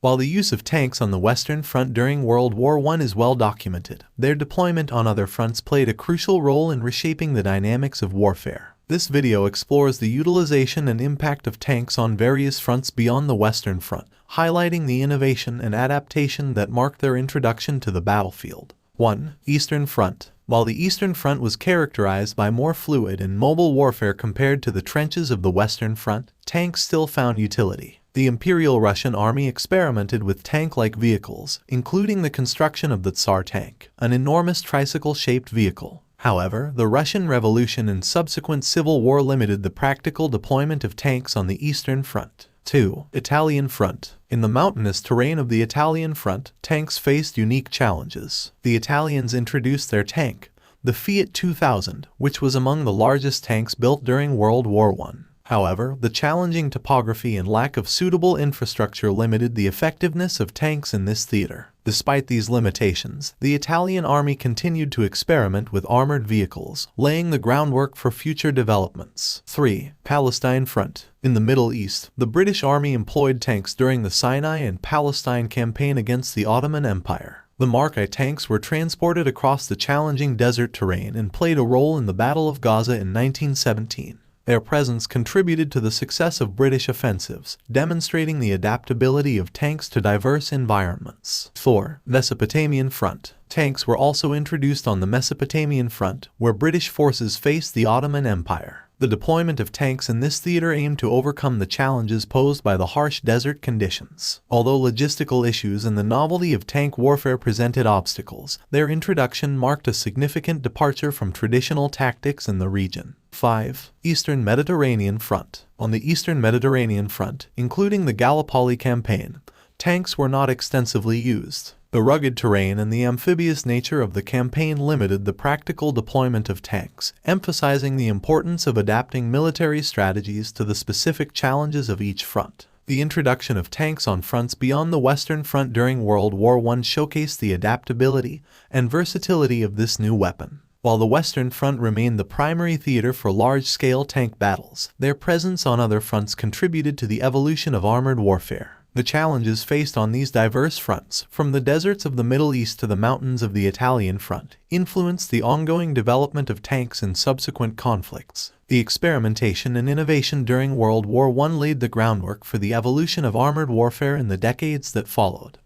While the use of tanks on the Western Front during World War I is well documented, their deployment on other fronts played a crucial role in reshaping the dynamics of warfare. This video explores the utilization and impact of tanks on various fronts beyond the Western Front, highlighting the innovation and adaptation that marked their introduction to the battlefield. 1. Eastern Front. While the Eastern Front was characterized by more fluid and mobile warfare compared to the trenches of the Western Front, tanks still found utility. The Imperial Russian Army experimented with tank-like vehicles, including the construction of the Tsar tank, an enormous tricycle-shaped vehicle. However, the Russian Revolution and subsequent civil war limited the practical deployment of tanks on the Eastern Front. 2. Italian Front. In the mountainous terrain of the Italian front, tanks faced unique challenges. The Italians introduced their tank, the Fiat 2000, which was among the largest tanks built during World War I. However, the challenging topography and lack of suitable infrastructure limited the effectiveness of tanks in this theater. Despite these limitations, the Italian army continued to experiment with armored vehicles, laying the groundwork for future developments. 3. Palestine Front. In the Middle East, the British Army employed tanks during the Sinai and Palestine campaign against the Ottoman Empire. The Mark I tanks were transported across the challenging desert terrain and played a role in the Battle of Gaza in 1917. Their presence contributed to the success of British offensives, demonstrating the adaptability of tanks to diverse environments. 4. Mesopotamian Front. Tanks were also introduced on the Mesopotamian Front, where British forces faced the Ottoman Empire. The deployment of tanks in this theater aimed to overcome the challenges posed by the harsh desert conditions. Although logistical issues and the novelty of tank warfare presented obstacles, their introduction marked a significant departure from traditional tactics in the region. 5. Eastern Mediterranean Front. On the Eastern Mediterranean Front, including the Gallipoli campaign, tanks were not extensively used. The rugged terrain and the amphibious nature of the campaign limited the practical deployment of tanks, emphasizing the importance of adapting military strategies to the specific challenges of each front. The introduction of tanks on fronts beyond the Western Front during World War I showcased the adaptability and versatility of this new weapon. While the Western Front remained the primary theater for large-scale tank battles, their presence on other fronts contributed to the evolution of armored warfare. The challenges faced on these diverse fronts, from the deserts of the Middle East to the mountains of the Italian front, influenced the ongoing development of tanks in subsequent conflicts. The experimentation and innovation during World War I laid the groundwork for the evolution of armored warfare in the decades that followed.